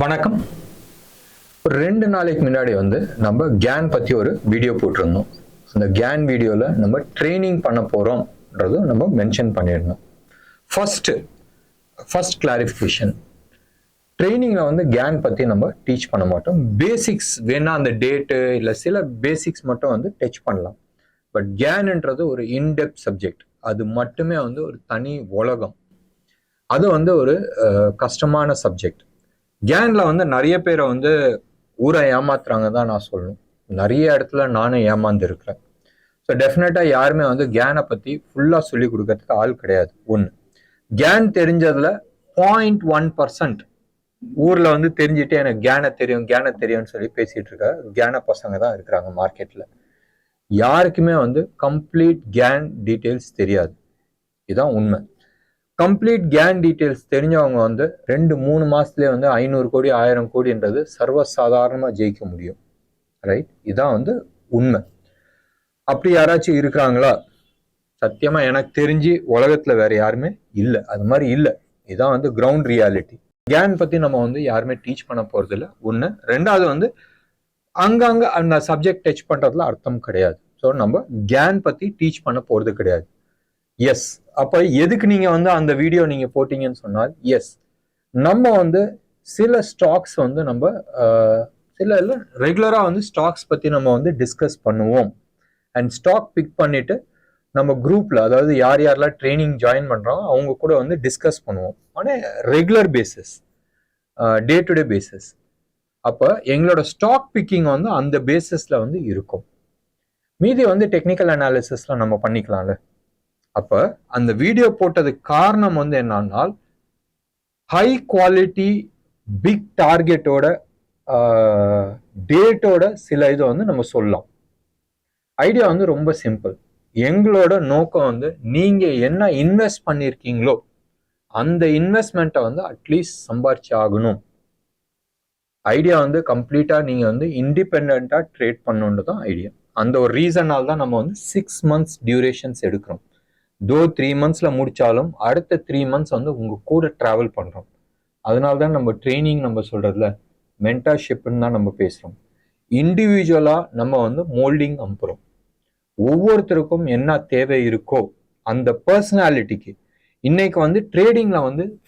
வணக்கம். ஒரு 2 நாளைக்கு முன்னாடி நம்ம கேன் பற்றி ஒரு வீடியோ போட்டிருந்தோம். அந்த கேன் வீடியோவில் நம்ம ட்ரைனிங் பண்ண போகிறோம்ன்றதும் நம்ம மென்ஷன் பண்ணியிருந்தோம். ஃபர்ஸ்ட் கிளாரிஃபிகேஷன், ட்ரைனிங்கில் கேன் பற்றி நம்ம டீச் பண்ண மாட்டோம். பேசிக்ஸ் வேணா அந்த டேட்டு இல்லை சில பேசிக்ஸ் மட்டும் டச் பண்ணலாம். பட் கேன்ன்றது ஒரு இன்டெப்த் சப்ஜெக்ட். அது மட்டுமே ஒரு தனி உலகம். அது ஒரு கஷ்டமான சப்ஜெக்ட். கேன்ல நிறைய பேரை ஊரை ஏமாத்துறாங்க தான் நான் சொல்லணும். நிறைய இடத்துல நானும் ஏமாந்து இருக்கிறேன். ஸோ டெஃபினட்டா யாருமே கேனை பத்தி ஃபுல்லா சொல்லி கொடுக்கறதுக்கு ஆள் கிடையாது. ஒன்று, கேன் தெரிஞ்சதுல 0.1% ஊர்ல தெரிஞ்சுட்டு எனக்கு கேனை தெரியும்னு சொல்லி பேசிட்டு இருக்க கேன பசங்க தான் இருக்கிறாங்க மார்க்கெட்ல. யாருக்குமே கம்ப்ளீட் கேன் டீட்டெயில்ஸ் தெரியாது. இதுதான் உண்மை. கம்ப்ளீட் கேன் டீட்டெயில்ஸ் தெரிஞ்சவங்க 2-3 மாசத்துலேயே 500 கோடி 1000 கோடின்றது சர்வசாதாரணமாக ஜெயிக்க முடியும். ரைட்? இதான் உண்மை. அப்படி யாராச்சும் இருக்கிறாங்களா? சத்தியமா எனக்கு தெரிஞ்சு உலகத்துல வேற யாருமே இல்லை. அது மாதிரி இல்லை. இதான் கிரவுண்ட் ரியாலிட்டி. கேன் பத்தி நம்ம யாருமே டீச் பண்ண போறது இல்லை. ஒன்று. ரெண்டாவது அங்கங்க அந்த சப்ஜெக்ட் டச் பண்றதுல அர்த்தம் கிடையாது. ஸோ நம்ம கேன் பத்தி டீச் பண்ண போறது கிடையாது. எஸ், அப்ப எதுக்கு நீங்க அந்த வீடியோ நீங்க போட்டீங்கன்னு சொன்னால், எஸ், நம்ம சில ஸ்டாக்ஸ் நம்ம சில இல்லை ரெகுலரா ஸ்டாக்ஸ் பத்தி நம்ம டிஸ்கஸ் பண்ணுவோம். அண்ட் ஸ்டாக் பிக் பண்ணிட்டு நம்ம குரூப்ல, அதாவது யார் யாரெல்லாம் ட்ரைனிங் ஜாயின் பண்றாங்க அவங்க கூட டிஸ்கஸ் பண்ணுவோம். ஆனால் regular basis, day to day basis. அப்ப எங்களோட ஸ்டாக் பிக்கிங் அந்த பேசிஸ்ல இருக்கும். மீதி டெக்னிக்கல் அனாலிசிஸ்ல நம்ம பண்ணிக்கலாம்ல. அப்ப அந்த வீடியோ போட்டதுக்கு காரணம் என்னன்னா, ஹை குவாலிட்டி பிக் டார்கெட்டோட டேட்டோட சில இது நம்ம சொல்லலாம். ஐடியா ரொம்ப சிம்பிள். எங்களோட நோக்கம் நீங்க என்ன இன்வெஸ்ட் பண்ணிருக்கீங்களோ அந்த இன்வெஸ்ட்மெண்ட்டை அட்லீஸ்ட் சம்பாரிச்சு ஆகணும். ஐடியா கம்ப்ளீட்டா நீங்க இண்டிபெண்டா ட்ரேட் பண்ணணுன்றது தான் ஐடியா. அந்த ஒரு ரீசனால் தான் நம்ம 6 months டியூரேஷன்ஸ் எடுக்கிறோம். 3 monthsல முடிச்சாலும் அடுத்த 3 months உங்க கூட டிராவல் பண்றோம். அதனால தான் நம்ம ட்ரைனிங் நம்ம சொல்றதுல மென்டர்ஷிப்னு தான் நம்ம பேசுறோம். இண்டிவிஜுவலா நம்ம மோல்டிங் அனுப்புறோம். ஒவ்வொருத்தருக்கும் என்ன தேவை இருக்கோ அந்த பர்சனாலிட்டிக்கு. இன்னைக்கு ட்ரேடிங்ல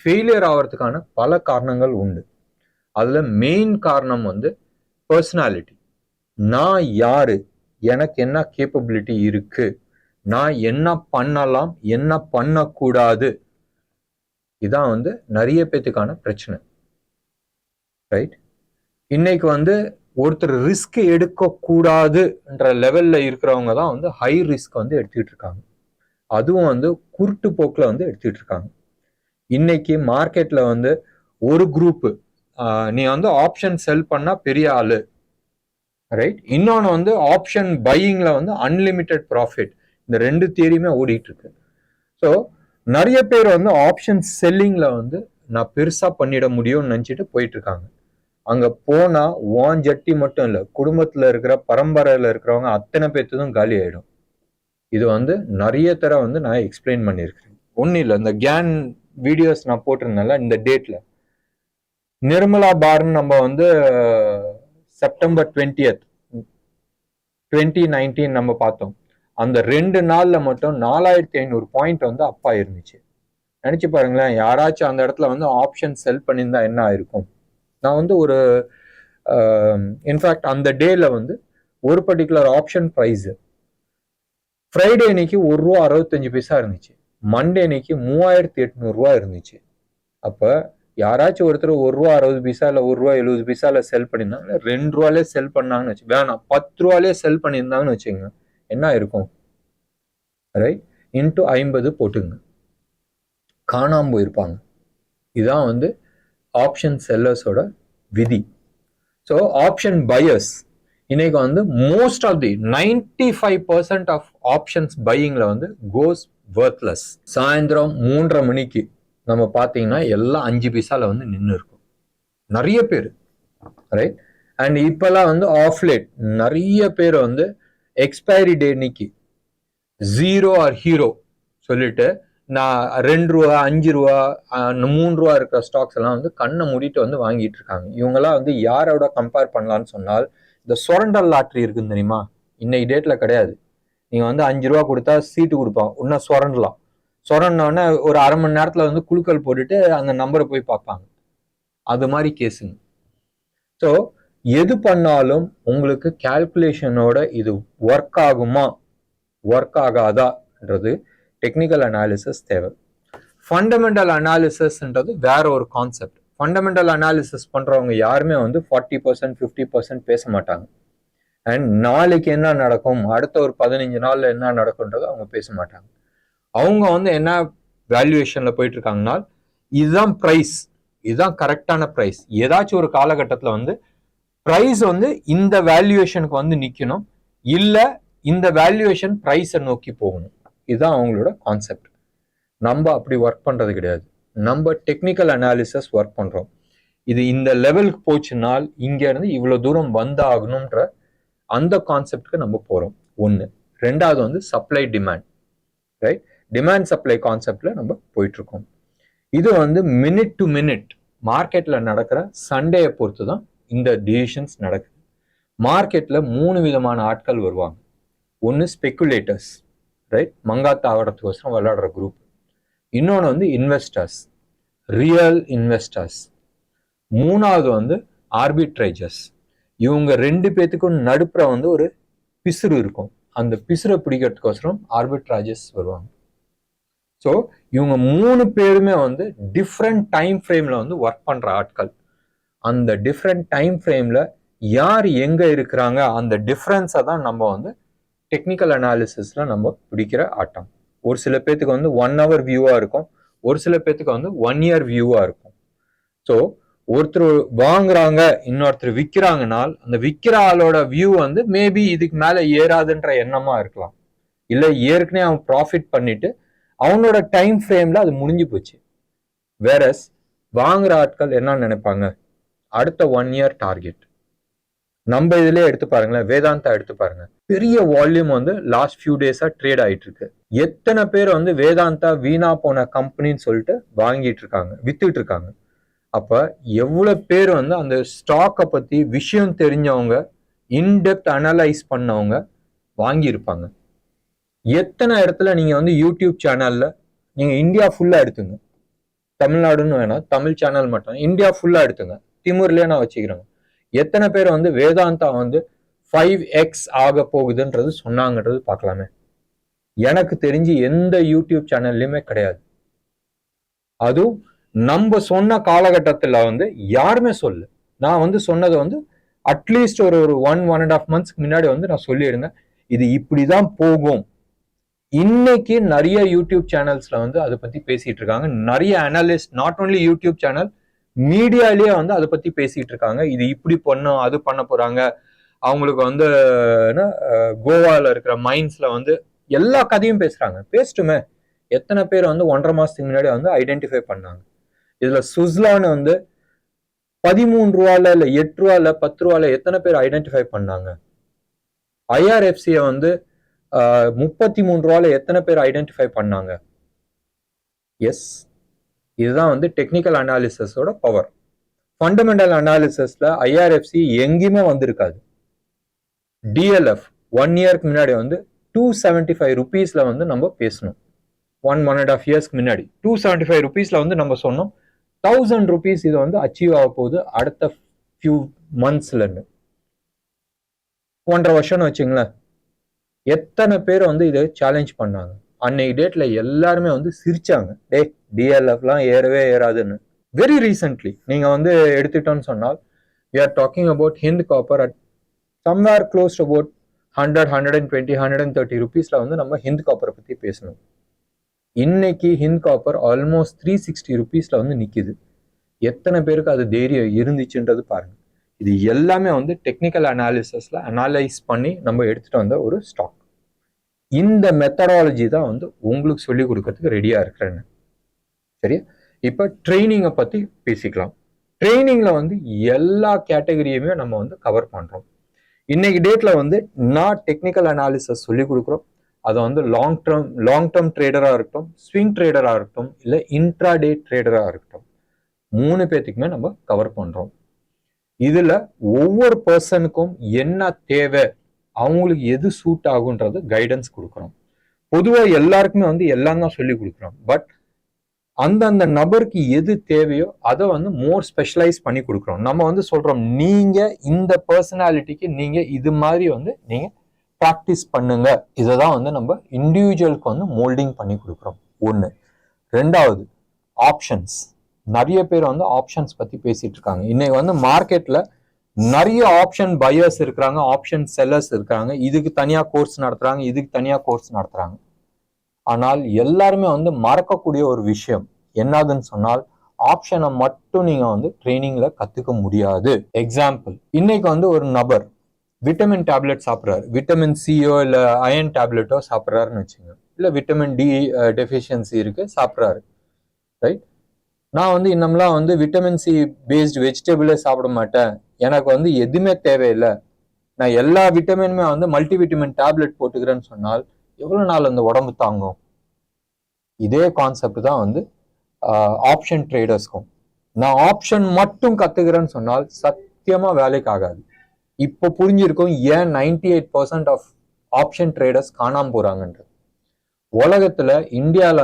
ஃபெயிலியர் ஆகிறதுக்கான பல காரணங்கள் உண்டு. அதுல மெயின் காரணம் பர்சனாலிட்டி. நான் யாரு, எனக்கு என்ன கேப்பபிலிட்டி இருக்கு, நான் என்ன பண்ணலாம் என்ன பண்ணக்கூடாது, இதான் நிறைய பேத்துக்கான பிரச்சனை. ரைட்? இன்னைக்கு ஒருத்தர் ரிஸ்க் எடுக்க கூடாதுன்ற லெவல்ல இருக்கிறவங்க தான் ஹை ரிஸ்க் எடுத்துட்டு இருக்காங்க. அதுவும் குருட்டு போக்குல எடுத்துட்டு இருக்காங்க. இன்னைக்கு மார்க்கெட்ல ஒரு குரூப் நீ ஆப்ஷன் செல் பண்ணா பெரிய ஆளு, ரைட்? இன்னொன்னு ஆப்ஷன் பையிங்ல அன்லிமிட்டெட் ப்ராஃபிட். இந்த 2 தியரியுமே ஓடிட்டு இருக்கு. ஸோ நிறைய பேர் ஆப்ஷன் செல்லிங்ல நான் பெருசா பண்ணிட முடியும்னு நினைச்சிட்டு போயிட்டு இருக்காங்க. அங்க போனா ஜட்டி மட்டும் இல்லை, குடும்பத்துல இருக்கிற பரம்பரையில இருக்கிறவங்க அத்தனை பேர்த்ததும் காலி ஆயிடும். இது நிறைய தர நான் எக்ஸ்பிளைன் பண்ணியிருக்கிறேன். ஒன்னும் இல்லை, இந்த கேன் வீடியோஸ் நான் போட்டிருந்தேன்ல இந்த டேட்ல, நிர்மலா பார்னு நம்ம செப்டம்பர் 20th 2019 நம்ம பார்த்தோம். அந்த 2 நாள்ல மட்டும் 4500 பாயிண்ட் அப்பா இருந்துச்சு. நினைச்சு பாருங்களேன், யாராச்சும் அந்த இடத்துல ஆப்ஷன் செல் பண்ணியிருந்தா என்ன ஆயிருக்கும். நான் ஒரு இன்ஃபேக்ட் அந்த டேல ஒரு பர்டிகுலர் ஆப்ஷன் ப்ரைஸ் ஃப்ரைடே அன்னைக்கு ₹1.65 இருந்துச்சு. மண்டே அன்னைக்கு 3800 இருந்துச்சு. அப்ப யாராச்சும் ஒருத்தர் ₹1.60 இல்ல ₹1.70 செல் பண்ணியிருந்தாங்க, ₹2 செல் பண்ணாங்கன்னு வச்சு, வேணாம் ₹10 செல் பண்ணியிருந்தாங்கன்னு வச்சுங்க, என்ன இருக்கும்? ரைட்? இன்ட்டு 50 போட்டுங்க, காணாம போயிருப்பாங்க. இதான் ஆப்ஷன் செல்லர்ஸோட விதி. ஸோ ஆப்ஷன் பையர்ஸ் இன்னைக்கு most of the 95% of options பையிங்ல கோஸ் வர்த்லெஸ். சாயந்தரம் 3:30 மணிக்கு நம்ம பார்த்தீங்கன்னா எல்லாம் 5 பைசால நின்று இருக்கும் நிறைய பேர். ரைட்? அண்ட் இப்பெல்லாம் ஆஃப்லேட் நிறைய பேர் எக்ஸ்பைரி டே இன்னைக்கு 0 ஆர் ஹீரோ சொல்லிட்டு நான் 2 ரூபா 5 ரூபா 3 ரூபா இருக்கிற ஸ்டாக்ஸ் எல்லாம் வந்து கண்ணை மூடிட்டு வந்து வாங்கிட்டு இருக்காங்க. இவங்கெல்லாம் வந்து யாரோட கம்பேர் பண்ணலான்னு சொன்னால், இந்த சுரண்டல் லாட்ரி இருக்குன்னு தெரியுமா? இன்னைக்கு டேட்ல கிடையாது. நீங்க வந்து 5 ரூபா கொடுத்தா சீட்டு கொடுப்பான், இன்னும் சுரண்டலாம். சுரண்டோடனே ஒரு அரை மணி நேரத்துல வந்து குழுக்கள் போட்டுட்டு அந்த நம்பரை போய் பார்ப்பாங்க. அது மாதிரி கேஸுங்க. ஸோ எது பண்ணாலும் உங்களுக்கு கால்குலேஷனோட இது ஒர்க் ஆகுமா ஒர்க் ஆகாதான்றது டெக்னிக்கல் அனாலிசிஸ் தேவை. ஃபண்டமெண்டல் அனாலிசிஸ்ன்றது வேற ஒரு கான்செப்ட். ஃபண்டமெண்டல் அனாலிசிஸ் பண்றவங்க யாருமே வந்து 40% 50% பேச மாட்டாங்க. அண்ட் நாளைக்கு என்ன நடக்கும், அடுத்த ஒரு 15 நாள்ல என்ன நடக்கும்ன்றது அவங்க பேச மாட்டாங்க. அவங்க வந்து என்ன வேல்யூவேஷன்ல போயிட்டு இருக்காங்கன்னா, இதுதான் ப்ரைஸ், இதுதான் கரெக்டான ப்ரைஸ். ஏதாச்சும் ஒரு காலகட்டத்தில் வந்து ப்ரைஸ் வந்து இந்த வேல்யூவேஷனுக்கு வந்து நிற்கணும், இல்லை இந்த வேல்யூவேஷன் ப்ரைஸை நோக்கி போகணும். இதுதான் அவங்களோட கான்செப்ட். நம்ம அப்படி ஒர்க் பண்றது கிடையாது. நம்ம டெக்னிக்கல் அனாலிசிஸ் ஒர்க் பண்றோம். இது இந்த லெவலுக்கு போச்சுனால் இங்க இருந்து இவ்வளவு தூரம் வந்தாகணும்ன்ற அந்த கான்செப்டுக்கு நம்ம போறோம். ஒன்று. ரெண்டாவது வந்து supply demand, right? Demand supply கான்செப்ட்ல நம்ம போயிட்டு இருக்கோம். இது வந்து மினிட் டு மினிட் மார்க்கெட்ல நடக்கிற சண்டேயை பொறுத்து தான் இந்த டிசிஷன்ஸ் நடக்குது. மார்க்கெட்ல 3 விதமான ஆட்கள் வருவாங்க. ஒன்று ஸ்பெக்குலேட்டர்ஸ், ரைட்? மங்காத்தா ஆகிறதுக்கோசரம் விளையாடுற குரூப். இன்னொன்று வந்து இன்வெஸ்டர்ஸ், ரியல் இன்வெஸ்டர்ஸ். மூணாவது வந்து ஆர்பிட்ரேஜர்ஸ். இவங்க 2 பேத்துக்கும் நடுப்புற வந்து ஒரு பிசுறு இருக்கும். அந்த பிசுரை பிடிக்கிறதுக்கோசரம் ஆர்பிட்ராஜர்ஸ் வருவாங்க. ஸோ இவங்க 3 பேருமே வந்து டிஃப்ரெண்ட் டைம் ஃப்ரேம்ல வந்து ஒர்க் பண்ற ஆட்கள். அந்த டிஃப்ரெண்ட் டைம் ஃப்ரேம்ல யார் எங்க இருக்கிறாங்க, அந்த டிஃப்ரென்ஸை தான் நம்ம வந்து டெக்னிக்கல் அனாலிசிஸ்ல நம்ம பிடிக்கிற ஆட்டம். ஒரு சில பேத்துக்கு வந்து 1 hour வியூவா இருக்கும், ஒரு சில பேத்துக்கு வந்து 1 year வியூவா இருக்கும். ஸோ ஒருத்தர் வாங்குறாங்க, இன்னொருத்தர் விற்கிறாங்கனால் அந்த விற்கிற ஆளோட வியூ வந்து மேபி இதுக்கு மேல ஏறாதுன்ற எண்ணமா இருக்கலாம். இல்லை ஏற்கனவே அவன் ப்ராஃபிட் பண்ணிட்டு அவனோட டைம் ஃப்ரேம்ல அது முடிஞ்சு போச்சு. வேறஸ் வாங்குற ஆட்கள் என்ன நினைப்பாங்க, அடுத்த 1 year டார்கெட். நம்ம இதுலயே எடுத்து பாருங்களேன், வேதாந்தா எடுத்து பாருங்க. பெரிய வால்யூம் வந்து லாஸ்ட் ஃபியூ டேஸா ட்ரேட் ஆயிட்டு இருக்கு. எத்தனை பேர் வந்து வேதாந்தா வீணா போன கம்பெனின்னு சொல்லிட்டு வாங்கிட்டு இருக்காங்க, வித்துட்டு இருக்காங்க. அப்ப எவ்வளவு பேர் வந்து அந்த ஸ்டாக்கை பத்தி விஷயம் தெரிஞ்சவங்க, இன்டெப்த் அனலைஸ் பண்ணவங்க வாங்கியிருப்பாங்க. எத்தனை இடத்துல நீங்க வந்து யூடியூப் சேனல்ல நீங்க இந்தியா ஃபுல்லா எடுத்துங்க, தமிழ்நாடுன்னு வேணாம், தமிழ் சேனல் மட்டும் இந்தியா ஃபுல்லா எடுத்துங்க, திமுர்லயே நான் வச்சுக்கிறேங்க. எத்தனை பேர் வந்து வேதாந்தா வந்து 5x ஆக போகுதுன்றது சொன்னாங்கன்றது பார்க்கலாமே. எனக்கு தெரிஞ்சு எந்த யூடியூப் சேனல்லையுமே கிடையாது. அதுவும் நம்ம சொன்ன காலகட்டத்தில் வந்து யாருமே சொல்லு. நான் வந்து சொன்னதை வந்து அட்லீஸ்ட் ஒரு 1.5 months முன்னாடி வந்து நான் சொல்லியிருந்தேன், இது இப்படிதான் போகும். இன்னைக்கு நிறைய யூடியூப் சேனல்ஸ்ல வந்து அதை பத்தி பேசிட்டு இருக்காங்க. நிறைய analyst, not only YouTube channel, மீடியாலேயே வந்து அதை பத்தி பேசிட்டு இருக்காங்க. இது இப்படி பண்ணும், அது பண்ண போறாங்க. அவங்களுக்கு வந்து கோவால இருக்கிற மைன்ஸ்ல வந்து எல்லா கதையும் பேசுறாங்க. பேசட்டுமே. எத்தனை பேர் வந்து 1.5 மாசத்துக்கு முன்னாடி வந்து ஐடென்டிஃபை பண்ணாங்க. இதுல சுஸ்லான்னு வந்து 13 ரூபால இல்ல 8 ரூபால 10 ரூபால எத்தனை பேர் ஐடென்டிஃபை பண்ணாங்க. ஐஆர்எஃப்சியை வந்து 33 ரூபால எத்தனை பேர் ஐடென்டிஃபை பண்ணாங்க. எஸ், இதுதான் வந்து டெக்னிக்கல் அனாலிசிஸோட பவர். ஃபண்டமெண்டல் அனாலிசிஸ்ல ஐஆர்எஃப்சி எங்கேயுமே வந்திருக்காது. டிஎல்எஃப் 1 yearக்கு முன்னாடி வந்து 275 rupeesல வந்து நம்ம பேசணும். 1.5 years முன்னாடி 275 rupeesல வந்து நம்ம சொன்னோம் 1000 rupees இது வந்து அச்சீவ் ஆக போகுது அடுத்த ஃபியூ மந்த்ஸ்லன்னு. 1.5 வருஷம்னு வச்சுங்களேன். எத்தனை பேர் வந்து இதை சேலஞ்ச் பண்ணாங்க. அன்னைக்கு டேட்ல எல்லாருமே வந்து சிரிச்சாங்க, டே டிஎல்எஃப்லாம் ஏறவே ஏறாதுன்னு. வெரி ரீசென்ட்லி நீங்க வந்து எடுத்துட்டோன்னு சொன்னால், we are talking about Hind Copper at somewhere close to about 100, 120, 130 rupeesல வந்து நம்ம ஹிந்த் காப்பரை பத்தி பேசணும். இன்னைக்கு ஹிந்த் காப்பர் ஆல்மோஸ்ட் 360 rupeesல வந்து நிக்குது. எத்தனை பேருக்கு அது தைரியம் இருந்துச்சுன்றது பாருங்க. இது எல்லாமே வந்து டெக்னிக்கல் அனாலிசிஸ்ல அனலைஸ் பண்ணி நம்ம எடுத்துட்டு வந்த ஒரு ஸ்டாக். இந்த மெத்தடாலஜி தான் வந்து உங்களுக்கு சொல்லி கொடுக்கறதுக்கு ரெடியா இருக்கிறேன்னு. சரியா? இப்ப ட்ரைனிங்கை பத்தி பேசிக்கலாம். ட்ரைனிங்ல வந்து எல்லா கேட்டகரியுமே நம்ம வந்து கவர் பண்றோம். இன்னைக்கு டேட்ல வந்து நான் டெக்னிக்கல் அனாலிசிஸ் சொல்லி கொடுக்குறோம், அதை வந்து லாங் டேர்ம் ட்ரேடராக இருக்கட்டும், ஸ்விங் ட்ரேடராக இருக்கட்டும், இல்லை இன்ட்ராடே ட்ரேடராக இருக்கட்டும், 3 பேத்துக்குமே நம்ம கவர் பண்றோம். இதுல ஒவ்வொரு பர்சனுக்கும் என்ன தேவை, அவங்களுக்கு எது சூட் ஆகுன்றது கைடன்ஸ் கொடுக்குறோம். பொதுவா எல்லாருக்குமே வந்து எல்லாம் தான் சொல்லி கொடுக்குறோம். பட் அந்தந்த நபருக்கு எது தேவையோ அதை வந்து மோர் ஸ்பெஷலைஸ் பண்ணி கொடுக்குறோம். நம்ம வந்து சொல்றோம், நீங்க இந்த பர்சனாலிட்டிக்கு நீங்க இது மாதிரி வந்து நீங்க ப்ராக்டிஸ் பண்ணுங்க. இதை தான் வந்து நம்ம இண்டிவிஜுவலுக்கு வந்து மோல்டிங் பண்ணி கொடுக்குறோம். ஒன்று. ரெண்டாவது, ஆப்ஷன்ஸ். நிறைய பேர் வந்து ஆப்ஷன்ஸ் பத்தி பேசிட்டு இருக்காங்க. இன்னைக்கு வந்து மார்க்கெட்ல நிறைய ஆப்ஷன் பையர்ஸ் இருக்கிறாங்க, ஆப்ஷன் செல்லர்ஸ் இருக்காங்க. இதுக்கு தனியா கோர்ஸ் நடத்துறாங்க, இதுக்கு தனியா கோர்ஸ் நடத்துறாங்க. ஆனால் எல்லாருமே வந்து மறக்கக்கூடிய ஒரு விஷயம் என்னதுன்னு சொன்னால், ஆப்ஷனை மட்டும் நீங்க வந்து ட்ரைனிங்ல கத்துக்க முடியாது. எக்ஸாம்பிள், இன்னைக்கு வந்து ஒரு நபர் விட்டமின் டேப்லெட் சாப்பிட்றாரு, விட்டமின் சியோ இல்ல அயன் டேப்லெட்டோ சாப்பிட்றாருன்னு வச்சுங்க, இல்ல விட்டமின் டி டெஃபிஷியன்சி இருக்கு சாப்பிட்றாரு, ரைட்? நான் வந்து இன்னம்லாம் வந்து விட்டமின் சி பேஸ்ட் வெஜிடபிளே சாப்பிட மாட்டேன், எனக்கு வந்து எதுவுமே தேவையில்லை, நான் எல்லா விட்டமினுமே வந்து மல்டி விட்டமின் டேப்லெட் போட்டுக்கிறேன்னு சொன்னால் எவ்வளவு நாள் அந்த உடம்பு தாங்கும்? இதே கான்செப்ட் தான் வந்து ஆப்ஷன் ட்ரேடர்ஸ்க்கும். நான் ஆப்ஷன் மட்டும் கத்துக்கிறேன்னு சொன்னால் சத்தியமா வேலைக்கு ஆகாது. இப்போ புரிஞ்சிருக்கும் ஏன் 98% ஆஃப் ஆப்ஷன் ட்ரேடர்ஸ் காணாம போறாங்கன்றது. உலகத்துல இந்தியால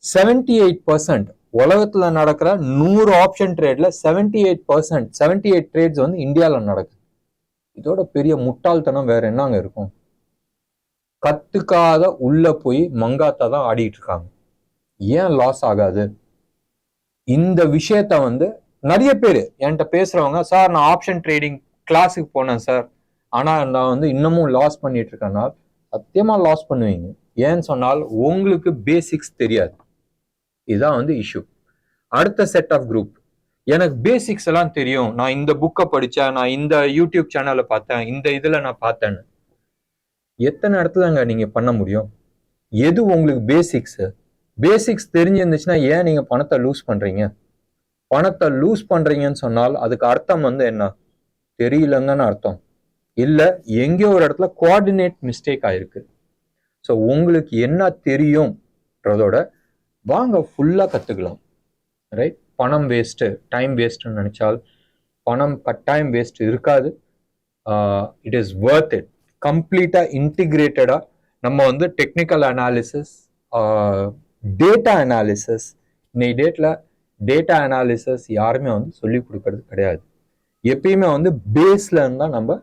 78%, உலகத்துல நடக்கிற 100 ஆப்ஷன் ட்ரேட்ல 78% ட்ரேட்ஸ் வந்து இந்தியால நடக்குது. இதோட பெரிய முட்டாள்தனம் வேற என்னங்க இருக்கும்? கத்துக்காத உள்ள போய் மங்காத்தா தான் ஆடிட்டு இருக்காங்க. ஏன் லாஸ் ஆகாது? இந்த விஷயத்த வந்து நிறைய பேர் என்கிட்ட பேசுறவங்க, சார் நான் ஆப்ஷன் ட்ரேடிங் கிளாஸுக்கு போனேன் சார், ஆனா நான் வந்து இன்னமும் லாஸ் பண்ணிட்டு இருக்கேன்னா, சத்தியமா லாஸ் பண்ணுவீங்க. ஏன்னு சொன்னால் உங்களுக்கு பேசிக்ஸ் தெரியாது. இதுதான் வந்து இஷ்யூ. அடுத்த செட் ஆஃப் குரூப், எனக்கு பேசிக்ஸ் எல்லாம் தெரியும், நான் இந்த புக்கை படிச்சேன், நான் இந்த யூடியூப் சேனலை பார்த்தேன், இந்த இதுல நான் பார்த்தேன்னு. எத்தனை இடத்துலங்க நீங்க பண்ண முடியும்? எது உங்களுக்கு பேசிக்ஸ் தெரிஞ்சிருந்துச்சுன்னா ஏன் நீங்க பணத்தை லூஸ் பண்றீங்க? பணத்தை லூஸ் பண்றீங்கன்னு சொன்னால் அதுக்கு அர்த்தம் வந்து என்ன? தெரியலங்கன்னு அர்த்தம். இல்ல எங்கேயோ ஒரு இடத்துல கோஆர்டினேட் மிஸ்டேக் ஆயிருக்கு. ஸோ உங்களுக்கு என்ன தெரியும்ன்றதோட வாங்க ஃபுல்லா கத்துக்கலாம், ரைட்? பணம் வேஸ்ட், டைம் வேஸ்ட்னு நினைச்சால் பணம் கட்டாயம் வேஸ்ட் இருக்காது. It is worth it. கம்ப்ளீட்டா இன்டிகிரேட்டடா நம்ம வந்து டெக்னிக்கல் அனாலிசிஸ், டேட்டா அனாலிசிஸ், இன்னைக்கு டேட்ல டேட்டா அனாலிசிஸ் யாருமே வந்து சொல்லி கொடுக்கறது கிடையாது. எப்பயுமே வந்து பேஸ்ல இருந்தா நம்ம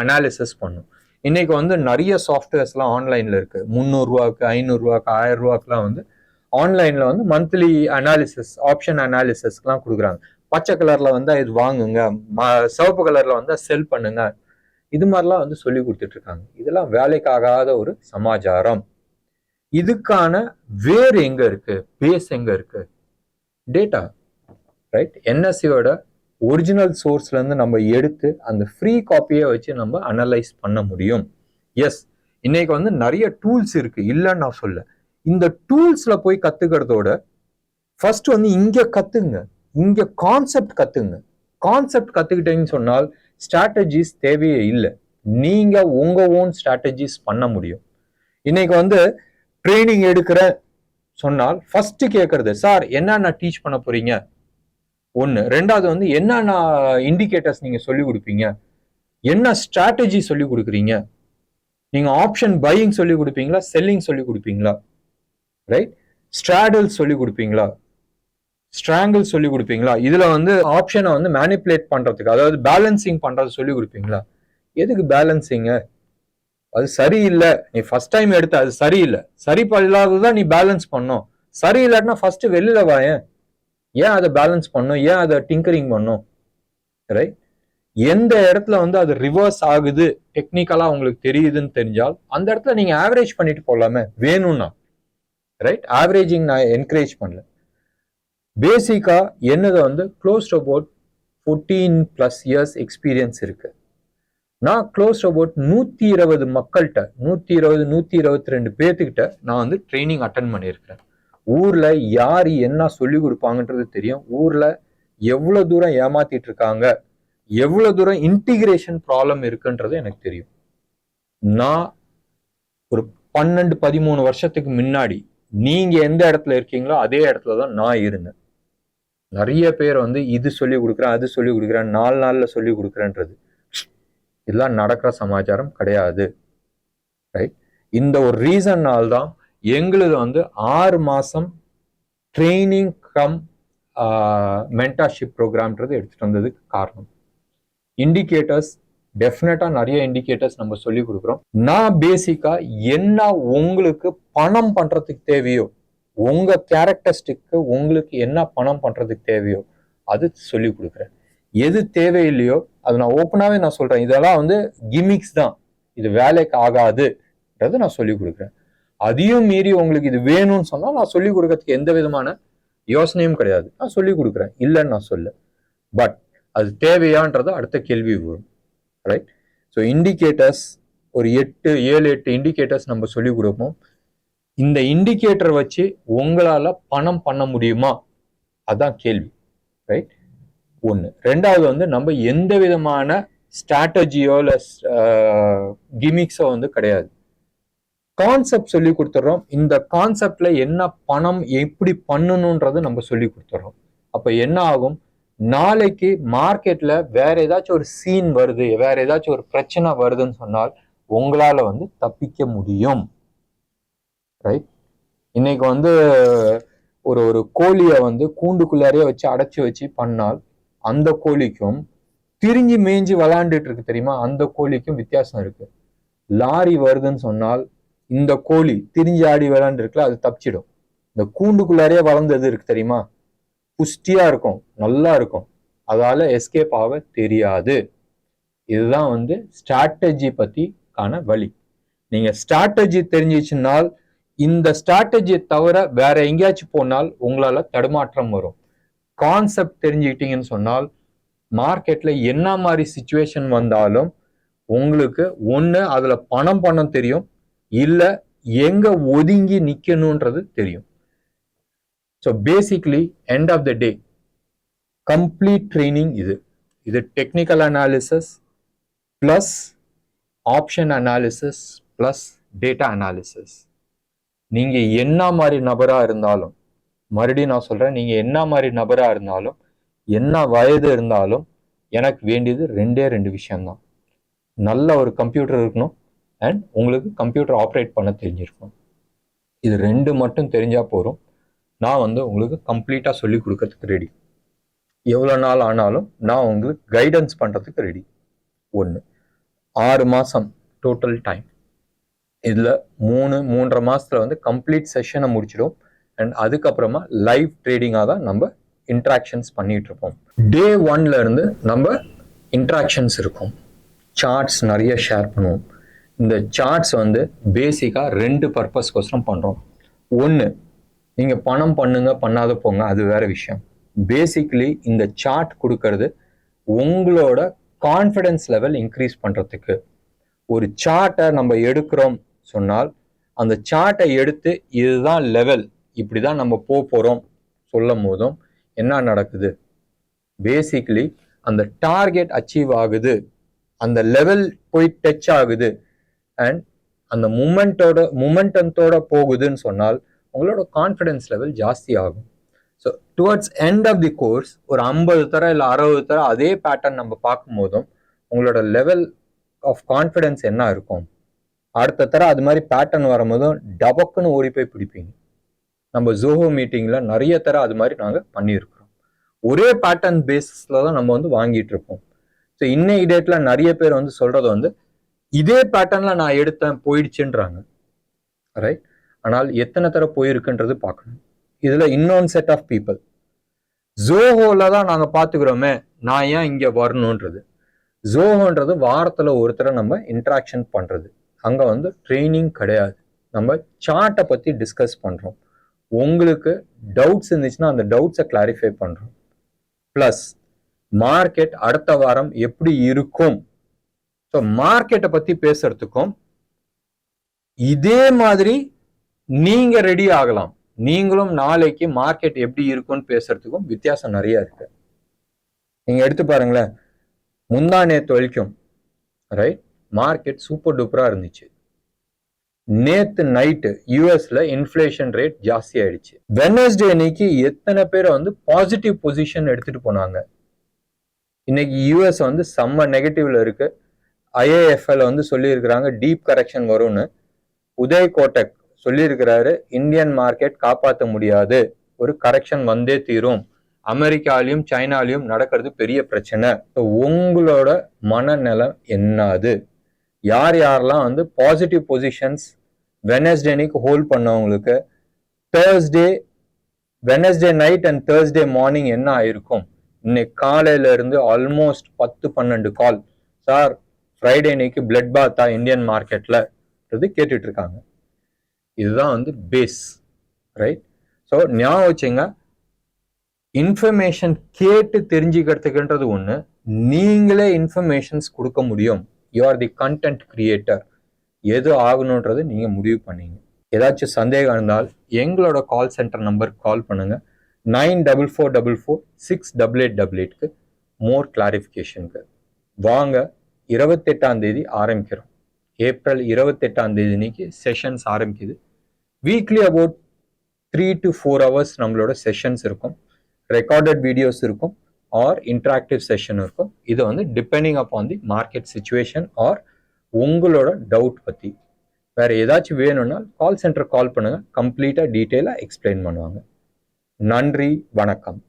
அனாலிசிஸ் பண்ணும். இன்னைக்கு வந்து நிறைய சாஃப்ட்வேர்ஸ்லாம் ஆன்லைன்ல இருக்கு. 300 ரூபாய்க்கு, 500 ரூபாய்க்கு, 1000 ரூபாய்க்குலாம் வந்து ஆன்லைன்ல வந்து மந்த்லி அனாலிசிஸ், ஆப்ஷன் அனாலிசிஸ்லாம் கொடுக்குறாங்க. பச்சை கலர்ல வந்து இது வாங்குங்க, சிவப்பு கலர்ல வந்து செல் பண்ணுங்க, இது மாதிரிலாம் வந்து சொல்லி கொடுத்துட்டு இருக்காங்க. இதெல்லாம் வேலைக்காகாத ஒரு சமாச்சாரம். இதுக்கான வேர் எங்க இருக்கு? பேஸ் எங்க இருக்கு? Data, right? என்எஸ்சியோட ஒரிஜினல் சோர்ஸ்ல இருந்து நம்ம எடுத்து அந்த ஃப்ரீ காப்பியை வச்சு நம்ம அனலைஸ் பண்ண முடியும். எஸ், இன்னைக்கு வந்து நிறைய டூல்ஸ் இருக்கு, இல்லைன்னு நான் சொல்ல. இந்த டூல்ஸ்ல போய் கத்துக்கிறதோட ஃபர்ஸ்ட் வந்து இங்க கத்துங்க, இங்க கான்செப்ட் கத்துங்க. கான்செப்ட் கத்துக்கிட்டீங்கன்னு சொன்னால் ஸ்ட்ராட்டஜிஸ் தேவையே இல்லை. நீங்க உங்க ஓன் ஸ்ட்ராட்டஜிஸ் பண்ண முடியும். இன்னைக்கு வந்து ட்ரைனிங் எடுக்கிற சொன்னால் ஃபர்ஸ்ட் கேட்கறது, சார் என்னென்ன டீச் பண்ண போறீங்க? ஒன்று. ரெண்டாவது வந்து என்னென்ன இண்டிகேட்டர்ஸ் நீங்க சொல்லி கொடுப்பீங்க, என்ன ஸ்ட்ராட்டஜி சொல்லி கொடுக்குறீங்க, நீங்க ஆப்ஷன் பையிங் சொல்லி கொடுப்பீங்களா, செல்லிங் சொல்லி கொடுப்பீங்களா, ரைட்? ஸ்ட்ராடல் சொல்லி கொடுப்பீங்களா, ஸ்ட்ராங்கிள் சொல்லி கொடுப்பீங்களா, இதுல வந்து ஆப்ஷனை வந்து மேனிப்புலேட் பண்றதுக்கு, அதாவது பேலன்சிங் பண்றது சொல்லி கொடுப்பீங்களா? எதுக்கு பேலன்சிங்க? அது சரியில்லை, நீ ஃபர்ஸ்ட் டைம் எடுத்த அது சரியில்லை, சரி இல்லாததான் நீ பேலன்ஸ் பண்ணும். சரியில்லைன்னா ஃபர்ஸ்ட் வெளியில வாயேன். ஏன் அதை பேலன்ஸ் பண்ணும்? ஏன் அதை டிங்கரிங் பண்ணும்? ரைட்? எந்த இடத்துல வந்து அது ரிவர்ஸ் ஆகுது டெக்னிக்கலா உங்களுக்கு தெரியுதுன்னு தெரிஞ்சால் அந்த இடத்துல நீங்க ஆவரேஜ் பண்ணிட்டு போலாமே வேணும்னா, ரைட்? ஆவரேஜிங் நான் என்கரேஜ் பண்ணல. பேசிக்கா என்னது வந்து க்ளோஸ் அபவுட் 14+ இயர்ஸ் எக்ஸ்பீரியன்ஸ் இருக்கு. நான் க்ளோஸ் அபவுட் 120 மக்கள்கிட்ட, 122 பேர்த்துக்கிட்ட நான் வந்து ட்ரைனிங் அட்டன் பண்ணியிருக்கிறேன். ஊர்ல யாரு என்ன சொல்லி கொடுப்பாங்கன்றது தெரியும். ஊர்ல எவ்வளவு தூரம் ஏமாத்திட்டு இருக்காங்க, எவ்வளவு தூரம் இன்டிகிரேஷன் ப்ராப்ளம் இருக்குன்றது எனக்கு தெரியும். நான் ஒரு 12-13 வருஷத்துக்கு முன்னாடி நீங்க எந்த இடத்துல இருக்கீங்களோ அதே இடத்துல தான் நான் இருந்தேன். நிறைய பேர் வந்து இது சொல்லி கொடுக்குறேன், அது சொல்லி கொடுக்குறேன், 4 நாள்ல சொல்லி கொடுக்குறேன்றது இதெல்லாம் நடக்கிற சமாச்சாரம் கிடையாது. ரைட்? இந்த ஒரு ரீசன்னால தான் எங்களுது வந்து 6 மாசம் ட்ரைனிங் கம் மென்டார்ஷிப் ப்ரோக்ராம்ன்றது எடுத்துட்டு வந்ததுக்கு காரணம். இண்டிகேட்டர்ஸ் டெஃபினட்டா நிறைய இண்டிகேட்டர்ஸ் நம்ம சொல்லி கொடுக்குறோம். நான் பேசிக்கா என்ன உங்களுக்கு பணம் பண்றதுக்கு தேவையோ, உங்க கேரக்டரிஸ்டிக்கு உங்களுக்கு என்ன பணம் பண்றதுக்கு தேவையோ அது சொல்லி கொடுக்குறேன். எது தேவையில்லையோ அது நான் ஓப்பனாவே நான் சொல்றேன், இதெல்லாம் வந்து கிமிக்ஸ் தான், இது வேலைக்கு ஆகாதுன்றது நான் சொல்லி கொடுக்குறேன். அதையும் மீறி உங்களுக்கு இது வேணும்னு சொன்னா நான் சொல்லி கொடுக்கறதுக்கு எந்த விதமான யோசனையும் கிடையாது, நான் சொல்லி கொடுக்குறேன், இல்லைன்னு நான் சொல்ல. பட் அது தேவையான்றது அடுத்த கேள்வி வரும். ரைட்? ஸோ இண்டிகேட்டர்ஸ் ஒரு 7-8 இண்டிகேட்டர்ஸ் நம்ம சொல்லி கொடுப்போம். இந்த இண்டிகேட்டர் வச்சு உங்களால பணம் பண்ண முடியுமா, அதான் கேள்வி. ரைட்? ஒன்று. ரெண்டாவது வந்து நம்ம எந்த விதமான ஸ்ட்ராட்டஜியோ இல்லை கிமிக்ஸோ வந்து கிடையாது, கான்செப்ட் சொல்லி கொடுத்துட்றோம். இந்த கான்செப்ட்ல என்ன பணம் எப்படி பண்ணணுன்றது நம்ம சொல்லி கொடுத்துட்றோம். அப்ப என்ன ஆகும், நாளைக்கு மார்க்கெட்ல வேற ஏதாச்சும் ஒரு சீன் வருது, வேற ஏதாச்சும் ஒரு பிரச்சனை வருதுன்னு சொன்னால் உங்களால வந்து தப்பிக்க முடியும். ரைட்? இன்னைக்கு வந்து ஒரு கோழியை வந்து கூண்டுக்குள்ளாரையே வச்சு அடைச்சி வச்சு பண்ணால் அந்த கோழிக்கும் திரிஞ்சு மேய்ஞ்சி விளையாண்டுட்டு இருக்கு தெரியுமா, அந்த கோழிக்கும் வித்தியாசம் இருக்கு. லாரி வருதுன்னு சொன்னால் இந்த கோழி திரிஞ்சு ஆடி விளையாண்டு இருக்குல்ல, அது தப்பிச்சிடும். இந்த கூண்டுக்குள்ளாரையே வளர்ந்தது இருக்கு தெரியுமா, புஷ்டியா இருக்கும், நல்லா இருக்கும், அதால எஸ்கேப் ஆக தெரியாது. இதுதான் வந்து ஸ்ட்ராட்டஜி பத்தி காண வழி. நீங்க ஸ்ட்ராட்டஜி தெரிஞ்சிச்சுனால் இந்த ஸ்ட்ராட்டஜியை தவிர வேற எங்கேயாச்சும் போனால் உங்களால தடுமாற்றம் வரும். கான்செப்ட் தெரிஞ்சுக்கிட்டீங்கன்னு சொன்னால் மார்க்கெட்ல என்ன மாதிரி சிச்சுவேஷன் வந்தாலும் உங்களுக்கு ஒண்ணு அதுல பணம் பண்ண தெரியும், இல்ல எங்க ஒதுங்கி நிக்கணும்ன்றது தெரியும். So basically end of the day complete training இது technical analysis plus option analysis plus data analysis. நீங்க என்ன மாதிரி நபரா இருந்தாலும், மறுபடியும் நான் சொல்றேன், நீங்க என்ன மாதிரி நபரா இருந்தாலும், என்ன வயது இருந்தாலும், எனக்கு வேண்டியது 2 விஷயம்தான். நல்ல ஒரு கம்ப்யூட்டர் இருக்கணும் அண்ட் உங்களுக்கு கம்ப்யூட்டர் ஆப்ரேட் பண்ண தெரிஞ்சிருக்கணும். இது 2 மட்டும் தெரிஞ்சா போதும். நான் வந்து உங்களுக்கு கம்ப்ளீட்டா சொல்லி கொடுக்கறதுக்கு ரெடி. எவ்வளோ நாள் ஆனாலும் நான் உங்களுக்கு கைடன்ஸ் பண்றதுக்கு ரெடி. 1 6 மாசம் டோட்டல் டைம். இதுல 3-3.5 மாசத்துல வந்து கம்ப்ளீட் செஷனை முடிச்சிடும். அண்ட் அதுக்கப்புறமா லைவ் ட்ரேடிங்காக தான் நம்ம இன்ட்ராக்ஷன்ஸ் பண்ணிட்டு இருப்போம். டே 1ல இருந்து நம்ம இன்ட்ராக்ஷன்ஸ் இருக்கும். சார்ட்ஸ் நிறைய ஷேர் பண்ணுவோம். இந்த சார்ட்ஸ் வந்து பேசிக்கா 2 பர்பஸ்க்கோசரம் பண்றோம். 1, நீங்க பணம் பண்ணுங்க, பண்ணாத போங்க, அது வேற விஷயம். பேசிக்லி இந்த சார்ட் கொடுக்கறது உங்களோட கான்ஃபிடன்ஸ் லெவல் இன்க்ரீஸ் பண்றதுக்கு. ஒரு சார்ட்டை நம்ம எடுக்கிறோம் சொன்னால் அந்த சார்ட்டை எடுத்து இதுதான் லெவல், இப்படிதான் நம்ம போறோம் சொல்லும் போதும் என்ன நடக்குது, பேசிக்லி அந்த டார்கெட் அச்சீவ் ஆகுது, அந்த லெவல் போய் டச் ஆகுது அண்ட் அந்த மூமெண்டத்தோட போகுதுன்னு சொன்னால் உங்களோட கான்ஃபிடன்ஸ் லெவல் ஜாஸ்தி ஆகும். So towards end of the course ஒரு 50 தர இல்லை 60 தர அதே பேட்டர்ன் நம்ம பார்க்கும் போதும் உங்களோட லெவல் ஆஃப் கான்ஃபிடன்ஸ் என்ன இருக்கும், அடுத்த தர அது மாதிரி பேட்டர்ன் வரும்போதும் டபக்குன்னு ஓடி போய் பிடிப்பீங்க. நம்ம ஜோஹோ மீட்டிங்ல நிறைய தர அது மாதிரி நாங்கள் பண்ணியிருக்கிறோம். ஒரே பேட்டர்ன் பேசிஸ்ல தான் நம்ம வந்து வாங்கிட்டு இருப்போம். ஸோ இன்னைக்கு டேட்ல நிறைய பேர் வந்து சொல்றது வந்து இதே பேட்டர்ன்ல நான் எடுத்தேன் போயிடுச்சுன்றாங்க. ரைட்? ஆனால் எத்தனை தர போயிருக்குன்றது பார்க்கணும். இதுல இன்னொன்று செட் ஆஃப் பீப்புள் ஜோஹோல தான் நாங்க பாத்துக்கிறோமே, நான் ஏன் இங்க வரணும்ன்றது. ஜோஹோன்றது வாரத்துல ஒருத்தர நம்ம இன்ட்ராக்ஷன் பண்றது, அங்க வந்து ட்ரைனிங் கிடையாது. நம்ம சார்ட்டை பத்தி டிஸ்கஸ் பண்றோம். உங்களுக்கு டவுட்ஸ் இருந்துச்சுன்னா அந்த டவுட்ஸை கிளாரிஃபை பண்றோம். பிளஸ் மார்க்கெட் அடுத்த வாரம் எப்படி இருக்கும், ஸோ மார்க்கெட்டை பத்தி பேசுறதுக்கும் இதே மாதிரி நீங்க ரெடி ஆகலாம். நீங்களும் நாளைக்கு மார்க்கெட் எப்படி இருக்கும்னு பேசுறதுக்கும் வித்தியாசம் நிறைய இருக்கு. நீங்க எடுத்து பாருங்களேன், முந்தா நேத்து வரைக்கும் ரைட் மார்க்கெட் சூப்பர் டூப்பரா இருந்துச்சு. நேத்து நைட்டு யூஎஸ்ல இன்ஃப்ளேஷன் ரேட் ஜாஸ்தி ஆயிடுச்சு. வெனஸ்டே அன்னைக்கு எத்தனை பேரை வந்து பாசிட்டிவ் பொசிஷன் எடுத்துட்டு போனாங்க. இன்னைக்கு யூஎஸ் வந்து செம்ம நெகட்டிவ்ல இருக்கு. ஐஏஎஃப்எல் வந்து சொல்லியிருக்கிறாங்க டீப் கரெக்ஷன் வரும்னு. உதய் கோட்டக் சொல்லியிருக்கிறாரு இந்தியன் மார்க்கெட் காப்பாற்ற முடியாது, ஒரு கரெக்ஷன் வந்தே தீரும், அமெரிக்காலையும் சைனாலையும் நடக்கிறது பெரிய பிரச்சனை. உங்களோட மனநலம் என்னது? யார் யாரெல்லாம் வந்து பாசிட்டிவ் பொசிஷன்ஸ் வெனஸ்டே அன்னைக்கு ஹோல்ட் பண்ணவங்களுக்கு Wednesday night and Thursday morning என்ன ஆயிருக்கும்? இன்னைக்கு காலையில இருந்து ஆல்மோஸ்ட் 10-12 கால், சார் ஃப்ரைடே அன்னைக்கு பிளட் பாத்தா இந்தியன் மார்க்கெட்ல கேட்டுட்டு இருக்காங்க. இதுதான் வந்து பேஸ், ரைட்? ஸோ ஞாபகம் வச்சுங்க, இன்ஃபர்மேஷன் கேட்டு தெரிஞ்சுக்கிறதுக்குன்றது ஒன்று, நீங்களே இன்ஃபர்மேஷன்ஸ் கொடுக்க முடியும். You are the content creator. எது ஆகணுன்றது நீங்க முடிவு பண்ணீங்க. ஏதாச்சும் சந்தேகம் இருந்தால் எங்களோட கால் சென்டர் நம்பருக்கு கால் பண்ணுங்க. 9444468888க்கு மோர் கிளாரிஃபிகேஷனுக்கு வாங்க. 28ஆம் தேதி ஆரம்பிக்கிறோம். ஏப்ரல் 28ஆம் தேதி அன்னைக்கு செஷன்ஸ் ஆரம்பிக்குது. வீக்லி அபவுட் 3 to 4 hours நம்மளோட செஷன்ஸ் இருக்கும். ரெக்கார்டட் வீடியோஸ் இருக்கும் ஆர் இன்டராக்டிவ் செஷன் இருக்கும். இது வந்து depending upon the market situation or உங்களோட டவுட் பற்றி. வேற ஏதாச்சும் வேணும்னா கால் சென்டர் கால் பண்ணுங்க, கம்ப்ளீட்டாக டீட்டெயிலாக எக்ஸ்பிளைன் பண்ணுவாங்க. நன்றி, வணக்கம்.